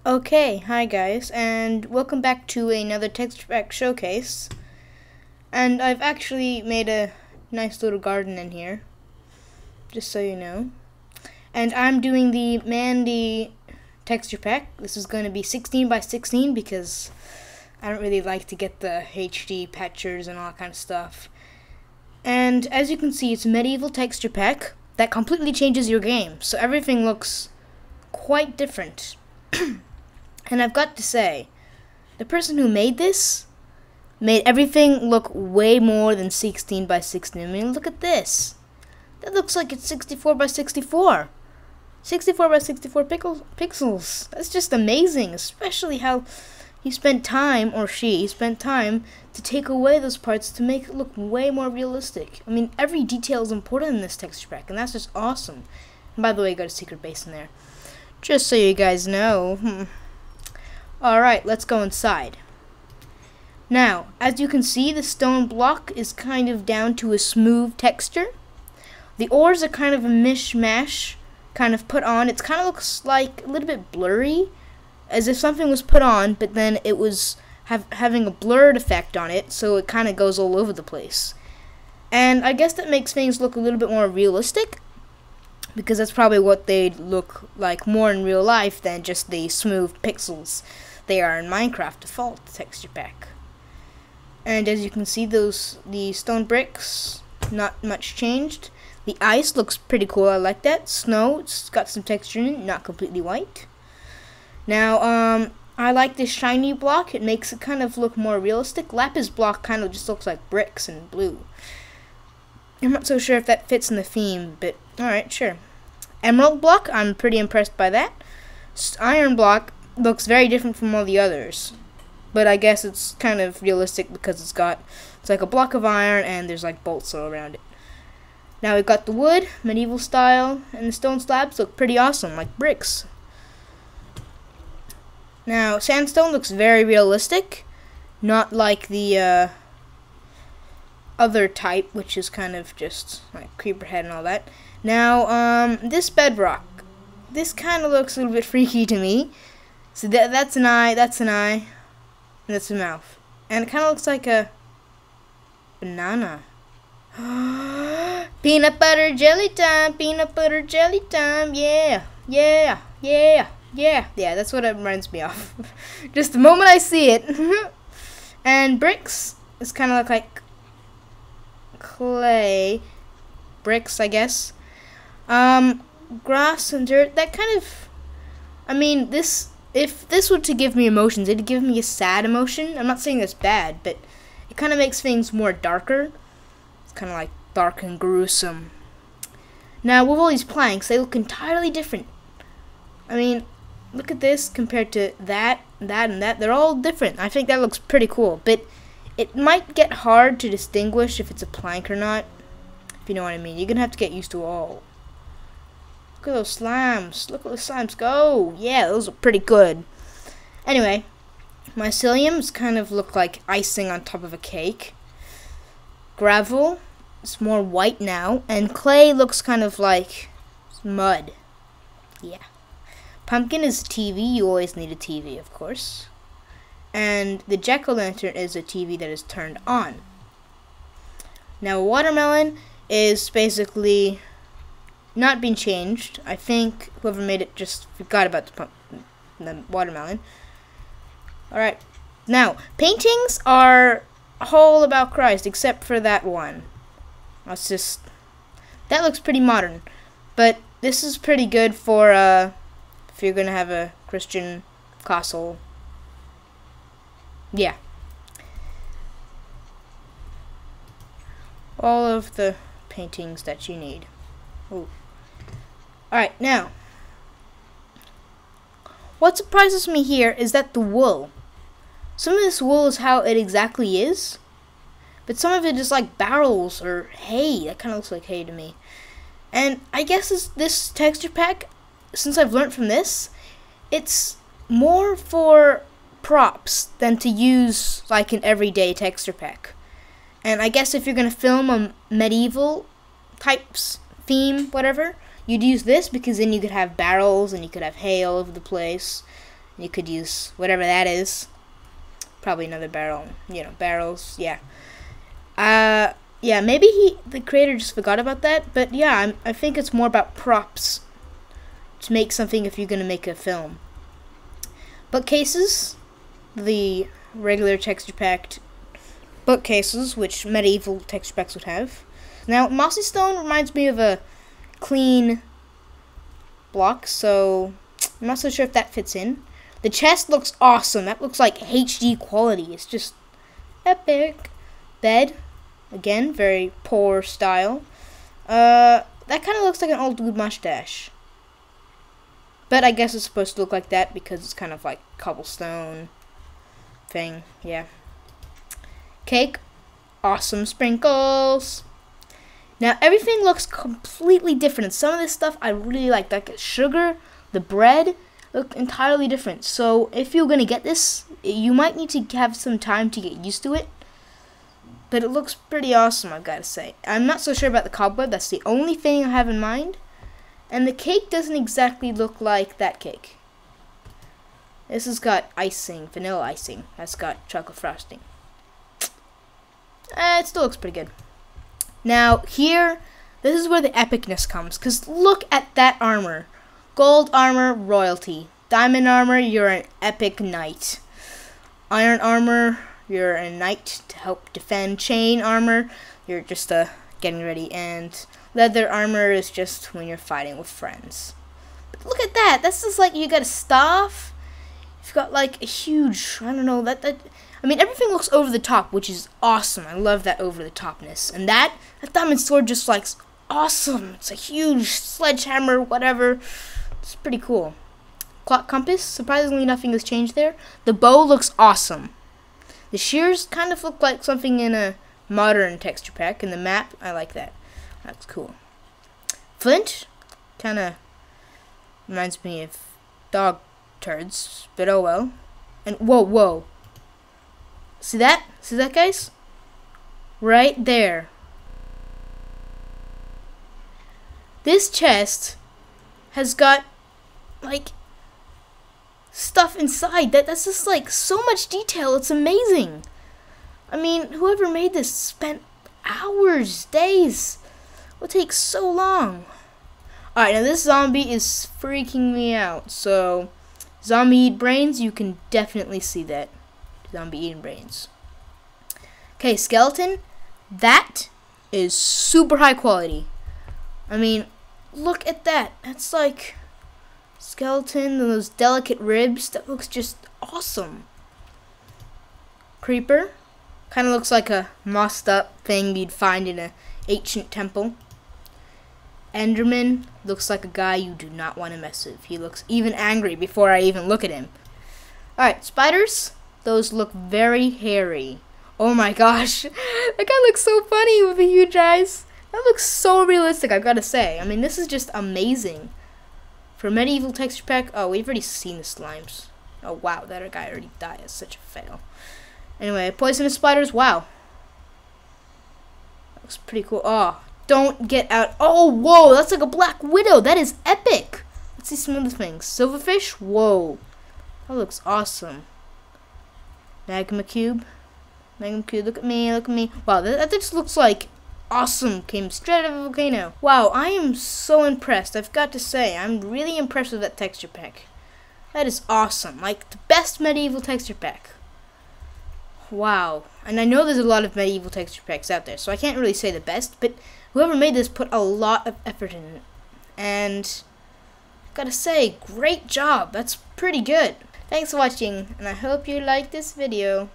Okay, hi guys, and welcome back to another texture pack showcase. And I've actually made a nice little garden in here, just so you know. And I'm doing the Mandy texture pack. This is going to be 16 by 16 because I don't really like to get the HD pictures and all that kind of stuff. And as you can see, it's a medieval texture pack that completely changes your game, so everything looks quite different. And I've got to say, the person who made this made everything look way more than 16 by 16. I mean, look at this. That looks like it's 64 by 64. 64 by 64 pixels. That's just amazing, especially how he spent time, or she spent time, to take away those parts to make it look way more realistic. I mean, every detail is important in this texture pack, and that's just awesome. And by the way, you got a secret base in there. Just so you guys know. Alright, let's go inside. Now, as you can see, the stone block is kind of down to a smooth texture. The ores are kind of a mishmash, kind of put on. It kind of looks like a little bit blurry, as if something was put on, but then it was having a blurred effect on it, so it kind of goes all over the place. And I guess that makes things look a little bit more realistic, because that's probably what they'd look like more in real life than just the smooth pixels they are in Minecraft default texture pack. And as you can see, the stone bricks, not much changed. The ice looks pretty cool, I like that. Snow, it's got some texture in it, not completely white. Now, I like this shiny block. It makes it kind of look more realistic. Lapis block kind of just looks like bricks in blue. I'm not so sure if that fits in the theme, but alright, sure. Emerald block, I'm pretty impressed by that. Iron block looks very different from all the others, but I guess it's kind of realistic because it's like a block of iron and there's like bolts all around it. Now we've got the wood, medieval style, and the stone slabs look pretty awesome, like bricks. Now sandstone looks very realistic, not like the other type, which is kind of just like creeper head and all that. Now, this bedrock, this kind of looks a little bit freaky to me. So that's an eye, and that's a mouth. And it kind of looks like a banana. Peanut butter jelly time, peanut butter jelly time, yeah, yeah, yeah, yeah. Yeah, that's what it reminds me of. Just the moment I see it. And bricks, it's kind of look like clay bricks, I guess. Grass and dirt, that kind of, I mean, if this were to give me emotions, it'd give me a sad emotion. I'm not saying that's bad, but it kind of makes things more darker. It's kind of like dark and gruesome. Now, with all these planks, they look entirely different. I mean, look at this compared to that, and that. They're all different. I think that looks pretty cool, but it might get hard to distinguish if it's a plank or not, if you know what I mean. You're going to have to get used to all. Look at those slimes. Look at those slimes go. Yeah, those are pretty good. Anyway, myceliums kind of look like icing on top of a cake. Gravel is more white now. And clay looks kind of like mud. Yeah. Pumpkin is a TV. You always need a TV, of course. And the jack-o'-lantern is a TV that is turned on. Now, a watermelon is basically not been changed. I think whoever made it just forgot about the watermelon. Alright. Now, paintings are all about Christ, except for that one. That looks pretty modern. But this is pretty good for, if you're gonna have a Christian castle. Yeah. All of the paintings that you need. Ooh. Alright, now, what surprises me here is that the wool. Some of this wool is how it exactly is, but some of it is like barrels or hay. That kind of looks like hay to me. And I guess this texture pack, since I've learned from this, it's more for props than to use like an everyday texture pack. And I guess if you're going to film a medieval types theme, whatever, you'd use this because then you could have barrels and you could have hay all over the place. You could use whatever that is. Probably another barrel. You know, barrels. Yeah. Yeah. Maybe the creator just forgot about that. But yeah, I think it's more about props to make something if you're gonna make a film. Bookcases, the regular texture packed bookcases, which medieval texture packs would have. Now, mossy stone reminds me of a clean block, so I'm not so sure if that fits in. The chest looks awesome. That looks like HD quality. It's just epic. Bed, again, very poor style. That kind of looks like an old dude mustache. But I guess it's supposed to look like that because it's kind of like cobblestone thing. Yeah. Cake, awesome sprinkles. Now everything looks completely different. And some of this stuff I really like sugar, the bread look entirely different. So if you're gonna get this, you might need to have some time to get used to it. But it looks pretty awesome, I've got to say. I'm not so sure about the cobweb. That's the only thing I have in mind. And the cake doesn't exactly look like that cake. This has got icing, vanilla icing. That's got chocolate frosting. It still looks pretty good. Now, here, this is where the epicness comes. Because look at that armor. Gold armor, royalty. Diamond armor, you're an epic knight. Iron armor, you're a knight to help defend. Chain armor, you're just getting ready. And leather armor is just when you're fighting with friends. But look at that. That's just like you got a staff. You've got like a huge, I don't know, I mean, everything looks over the top, which is awesome. I love that over the topness. And that diamond sword just like awesome. It's a huge sledgehammer, whatever. It's pretty cool. Clock compass, surprisingly nothing has changed there. The bow looks awesome. The shears kind of look like something in a modern texture pack. And the map, I like that. That's cool. Flint, kind of reminds me of dog turds, but oh well. And whoa. See that? See that, guys? Right there. This chest has got, like, stuff inside. That's just, like, so much detail. It's amazing. I mean, whoever made this spent hours, days. It would take so long. Alright, now this zombie is freaking me out. So, zombie eat brains, you can definitely see that. Zombie eating brains. Okay, skeleton. That is super high quality. I mean, look at that. That's like skeleton and those delicate ribs. That looks just awesome. Creeper. Kind of looks like a mossed up thing you'd find in an ancient temple. Enderman looks like a guy you do not want to mess with. He looks even angry before I even look at him. Alright, spiders. Those look very hairy. Oh my gosh. That guy looks so funny with the huge eyes. That looks so realistic, I've got to say. I mean, this is just amazing. For medieval texture pack, oh, we've already seen the slimes. Oh, wow, that guy already died. That's such a fail. Anyway, poisonous spiders, wow. That looks pretty cool. Oh, don't get out. Oh, whoa, that's like a black widow. That is epic. Let's see some other things. Silverfish, whoa. That looks awesome. Magma cube. Magma cube, look at me, look at me. Wow, that just looks like awesome. Came straight out of a volcano. Wow, I am so impressed. I've got to say, I'm really impressed with that texture pack. That is awesome. Like, the best medieval texture pack. Wow. And I know there's a lot of medieval texture packs out there, so I can't really say the best, but whoever made this put a lot of effort in it. And I've got to say, great job. That's pretty good. Thanks for watching, and I hope you liked this video.